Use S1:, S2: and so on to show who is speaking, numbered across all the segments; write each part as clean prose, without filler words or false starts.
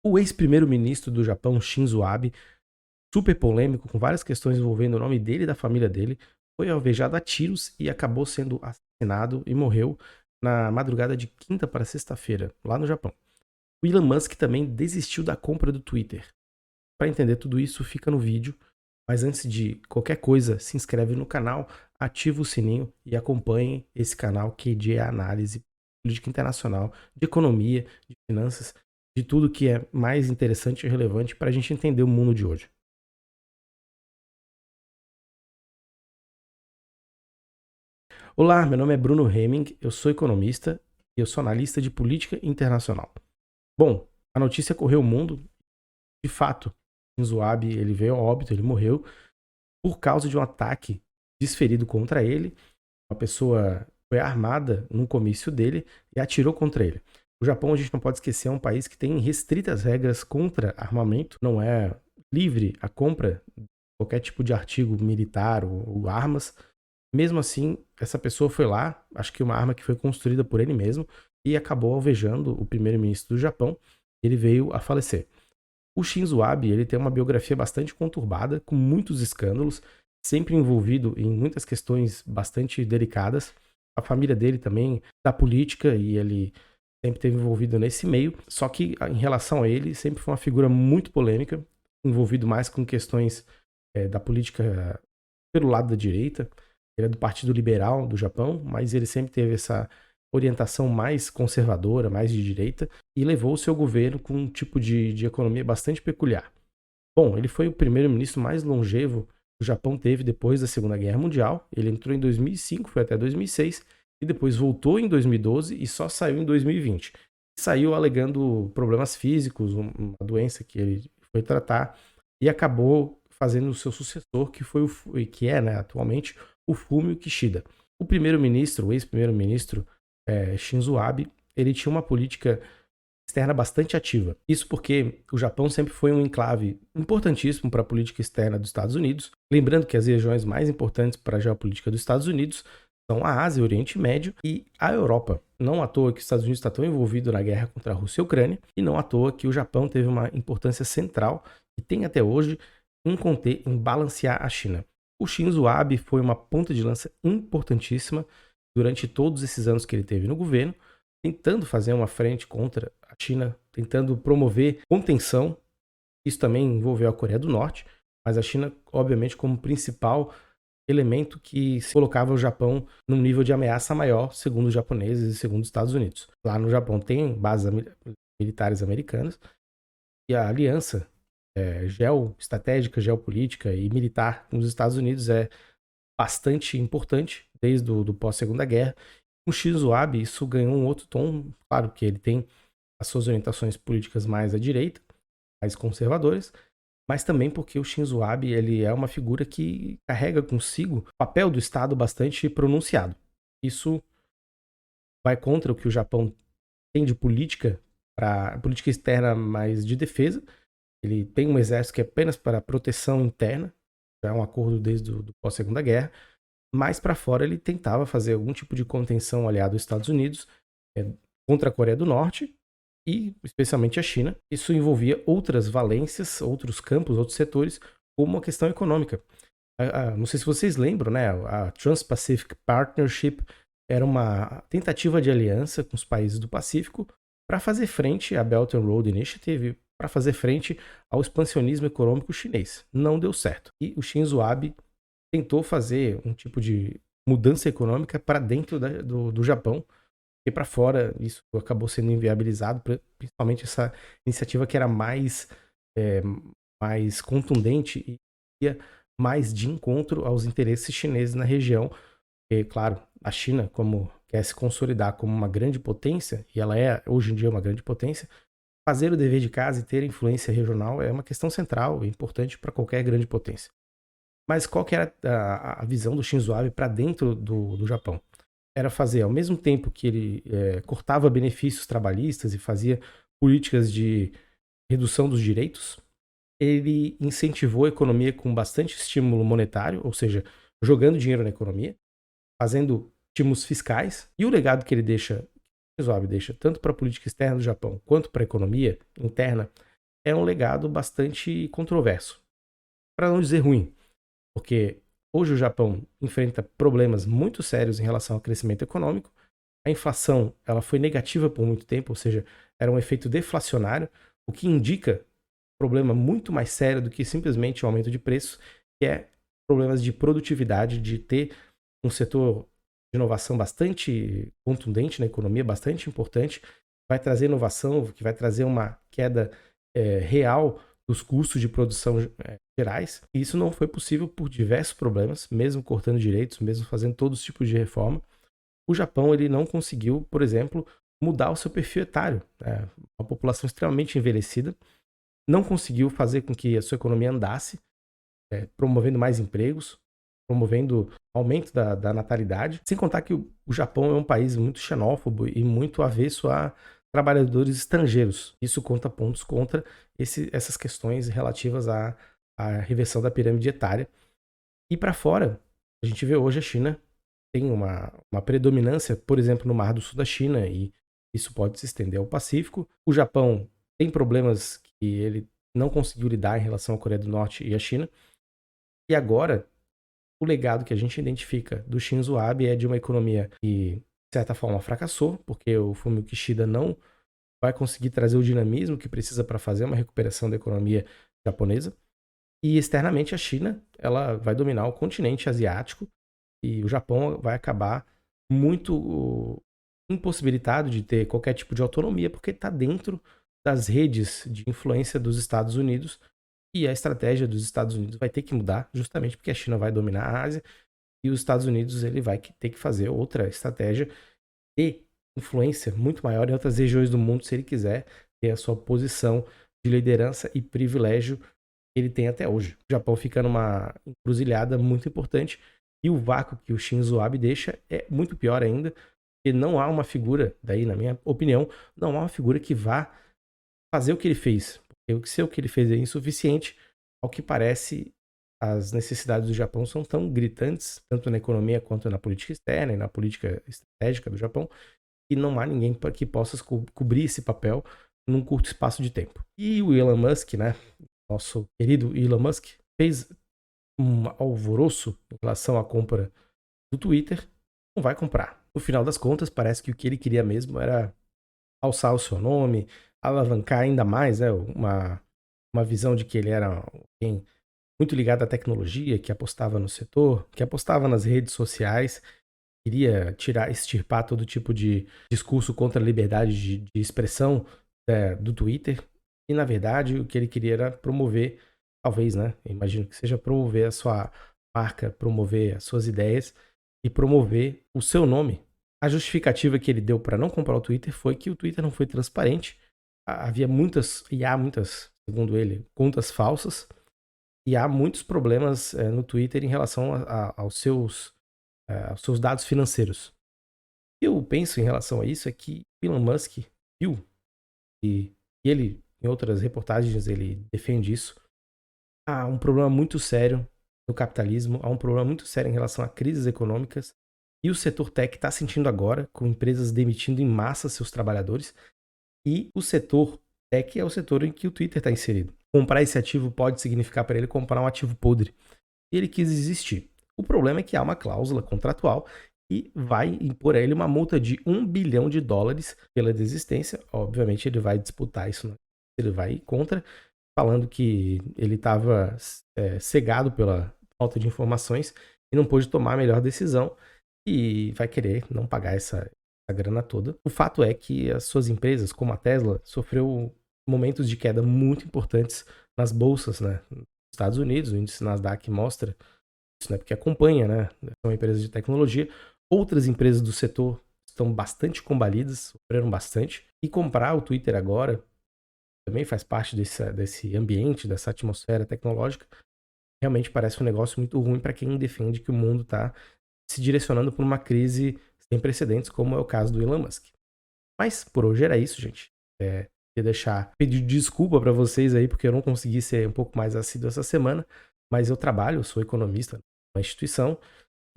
S1: O ex-primeiro-ministro do Japão, Shinzo Abe, super polêmico, com várias questões envolvendo o nome dele e da família dele, foi alvejado a tiros e acabou sendo assassinado e morreu na madrugada de quinta para sexta-feira, lá no Japão. O Elon Musk também desistiu da compra do Twitter. Para entender tudo isso, fica no vídeo. Mas antes de qualquer coisa, se inscreve no canal, ativa o sininho e acompanhe esse canal que é análise política internacional, de economia, de finanças, de tudo que é mais interessante e relevante para a gente entender o mundo de hoje. Olá, meu nome é Bruno Hemming, eu sou economista e eu sou analista de política internacional. Bom, a notícia correu o mundo, de fato, Shinzo Abe, ele veio a óbito, ele morreu por causa de um ataque desferido contra ele. Uma pessoa foi armada num comício dele e atirou contra ele. O Japão, a gente não pode esquecer, é um país que tem restritas regras contra armamento, não é livre a compra de qualquer tipo de artigo militar ou armas. Mesmo assim, essa pessoa foi lá, acho que uma arma que foi construída por ele mesmo, e acabou alvejando o primeiro-ministro do Japão. Ele veio a falecer. O Shinzo Abe, ele tem uma biografia bastante conturbada, com muitos escândalos, sempre envolvido em muitas questões bastante delicadas. A família dele também, da política, e ele sempre esteve envolvido nesse meio. Só que, em relação a ele, sempre foi uma figura muito polêmica, envolvido mais com questões da política pelo lado da direita. Ele é do Partido Liberal do Japão, mas ele sempre teve essa orientação mais conservadora, mais de direita, e levou o seu governo com um tipo de economia bastante peculiar. Bom, ele foi o primeiro-ministro mais longevo que o Japão teve depois da Segunda Guerra Mundial. Ele entrou em 2005, foi até 2006, e depois voltou em 2012 e só saiu em 2020. Saiu alegando problemas físicos, uma doença que ele foi tratar, e acabou fazendo o seu sucessor, que é, né, atualmente, o Fumio Kishida. O primeiro-ministro, o ex-primeiro-ministro Shinzo Abe, ele tinha uma política externa bastante ativa. Isso porque o Japão sempre foi um enclave importantíssimo para a política externa dos Estados Unidos. Lembrando que as regiões mais importantes para a geopolítica dos Estados Unidos são a Ásia, o Oriente Médio e a Europa. Não à toa que os Estados Unidos está tão envolvido na guerra contra a Rússia e a Ucrânia, e não à toa que o Japão teve uma importância central e tem até hoje em balancear a China. O Shinzo Abe foi uma ponta de lança importantíssima durante todos esses anos que ele teve no governo, tentando fazer uma frente contra a China, tentando promover contenção. Isso também envolveu a Coreia do Norte, mas a China, obviamente, como principal elemento que se colocava o Japão num nível de ameaça maior, segundo os japoneses e segundo os Estados Unidos. Lá no Japão tem bases militares americanas e a aliança geoestratégica, geopolítica e militar com os Estados Unidos é bastante importante desde o pós-Segunda Guerra. Com Shinzo Abe, isso ganhou um outro tom, claro que ele tem as suas orientações políticas mais à direita, mais conservadoras, mas também porque o Shinzo Abe ele é uma figura que carrega consigo o papel do Estado bastante pronunciado. Isso vai contra o que o Japão tem de política, para política externa mais de defesa. Ele tem um exército que é apenas para proteção interna, já é um acordo desde o pós-Segunda Guerra. Mais para fora ele tentava fazer algum tipo de contenção aliado aos Estados Unidos contra a Coreia do Norte e especialmente a China. Isso envolvia outras valências, outros campos, outros setores, como a questão econômica. Não sei se vocês lembram, né? A Trans-Pacific Partnership era uma tentativa de aliança com os países do Pacífico para fazer frente à Belt and Road Initiative, para fazer frente ao expansionismo econômico chinês. Não deu certo. E o Shinzo Abe tentou fazer um tipo de mudança econômica para dentro do Japão e para fora. Isso acabou sendo inviabilizado, principalmente essa iniciativa que era mais contundente e ia mais de encontro aos interesses chineses na região. E, claro, a China, como quer se consolidar como uma grande potência, e ela é hoje em dia uma grande potência, fazer o dever de casa e ter influência regional é uma questão central e importante para qualquer grande potência. Mas qual que era a visão do Shinzo Abe para dentro do Japão? Era fazer, ao mesmo tempo que ele cortava benefícios trabalhistas e fazia políticas de redução dos direitos, ele incentivou a economia com bastante estímulo monetário, ou seja, jogando dinheiro na economia, fazendo estímulos fiscais, e o legado que ele deixa, Shinzo Abe deixa, tanto para a política externa do Japão quanto para a economia interna, é um legado bastante controverso, para não dizer ruim, porque hoje o Japão enfrenta problemas muito sérios em relação ao crescimento econômico. A inflação ela foi negativa por muito tempo, ou seja, era um efeito deflacionário, o que indica um problema muito mais sério do que simplesmente o aumento de preços, que é problemas de produtividade, de ter um setor de inovação bastante contundente na economia, bastante importante, vai trazer inovação, que vai trazer uma queda real dos custos de produção gerais. E isso não foi possível por diversos problemas, mesmo cortando direitos, mesmo fazendo todos os tipos de reforma. O Japão ele não conseguiu, por exemplo, mudar o seu perfil etário. Né? Uma população extremamente envelhecida, não conseguiu fazer com que a sua economia andasse, promovendo mais empregos, promovendo aumento da natalidade. Sem contar que o Japão é um país muito xenófobo e muito avesso a trabalhadores estrangeiros. Isso conta pontos contra essas questões relativas à reversão da pirâmide etária. E para fora, a gente vê hoje a China tem uma predominância, por exemplo, no Mar do Sul da China, e isso pode se estender ao Pacífico. O Japão tem problemas que ele não conseguiu lidar em relação à Coreia do Norte e à China. E agora, o legado que a gente identifica do Shinzo Abe é de uma economia que, de certa forma, fracassou, porque o Fumio Kishida não vai conseguir trazer o dinamismo que precisa para fazer uma recuperação da economia japonesa. E externamente a China, ela vai dominar o continente asiático e o Japão vai acabar muito impossibilitado de ter qualquer tipo de autonomia porque está dentro das redes de influência dos Estados Unidos e a estratégia dos Estados Unidos vai ter que mudar justamente porque a China vai dominar a Ásia e os Estados Unidos ele vai ter que fazer outra estratégia e influência muito maior em outras regiões do mundo se ele quiser ter a sua posição de liderança e privilégio que ele tem até hoje. O Japão fica numa encruzilhada muito importante e o vácuo que o Shinzo Abe deixa é muito pior ainda, porque não há uma figura, daí na minha opinião, não há uma figura que vá fazer o que ele fez. Porque se o que ele fez é insuficiente, ao que parece, as necessidades do Japão são tão gritantes, tanto na economia quanto na política externa e na política estratégica do Japão, que não há ninguém que possa cobrir esse papel num curto espaço de tempo. E o Elon Musk, né, nosso querido Elon Musk, fez um alvoroço em relação à compra do Twitter, não vai comprar. No final das contas, parece que o que ele queria mesmo era alçar o seu nome, alavancar ainda mais uma visão de que ele era alguém muito ligado à tecnologia, que apostava no setor, que apostava nas redes sociais, queria extirpar todo tipo de discurso contra a liberdade de expressão do Twitter. E, na verdade, o que ele queria era promover, talvez, né? Eu imagino que seja promover a sua marca, promover as suas ideias e promover o seu nome. A justificativa que ele deu para não comprar o Twitter foi que o Twitter não foi transparente. Havia muitas, e há muitas, segundo ele, contas falsas. E há muitos problemas no Twitter em relação aos seus dados financeiros. O que eu penso em relação a isso é que Elon Musk viu, e ele, em outras reportagens, ele defende isso, há um problema muito sério no capitalismo, há um problema muito sério em relação a crises econômicas, e o setor tech está sentindo agora, com empresas demitindo em massa seus trabalhadores, e o setor tech é o setor em que o Twitter está inserido. Comprar esse ativo pode significar para ele comprar um ativo podre. E ele quis desistir. O problema é que há uma cláusula contratual e vai impor a ele uma multa de $1 bilhão pela desistência. Obviamente ele vai disputar isso, ele vai ir contra, falando que ele estava cegado pela falta de informações e não pôde tomar a melhor decisão e vai querer não pagar essa grana toda. O fato é que as suas empresas, como a Tesla, sofreu momentos de queda muito importantes nas bolsas, né? Nos Estados Unidos, o índice Nasdaq mostra isso, né? Porque acompanha, né? São empresas de tecnologia. Outras empresas do setor estão bastante combalidas, sofreram bastante. E comprar o Twitter agora também faz parte desse ambiente, dessa atmosfera tecnológica. Realmente parece um negócio muito ruim para quem defende que o mundo está se direcionando por uma crise sem precedentes, como é o caso do Elon Musk. Mas por hoje era isso, gente. Pedir desculpa para vocês aí, porque eu não consegui ser um pouco mais assíduo essa semana, mas eu trabalho, sou economista na instituição,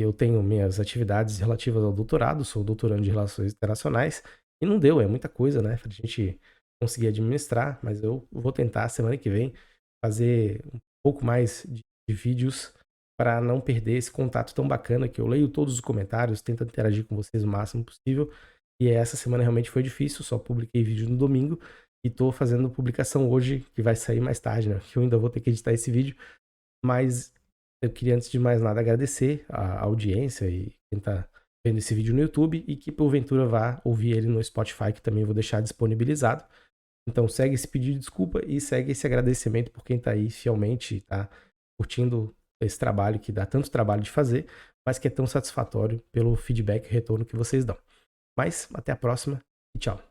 S1: eu tenho minhas atividades relativas ao doutorado, sou doutorando de Relações Internacionais, e não deu, é muita coisa, né, pra gente conseguir administrar, mas eu vou tentar semana que vem fazer um pouco mais de vídeos para não perder esse contato tão bacana que eu leio todos os comentários, tento interagir com vocês o máximo possível. E essa semana realmente foi difícil, só publiquei vídeo no domingo e tô fazendo publicação hoje, que vai sair mais tarde, né? Que eu ainda vou ter que editar esse vídeo, mas eu queria, antes de mais nada, agradecer a audiência e quem tá vendo esse vídeo no YouTube e que porventura vá ouvir ele no Spotify, que também vou deixar disponibilizado. Então segue esse pedido de desculpa e segue esse agradecimento por quem tá aí fielmente, tá curtindo esse trabalho que dá tanto trabalho de fazer, mas que é tão satisfatório pelo feedback e retorno que vocês dão. Mas até a próxima e tchau.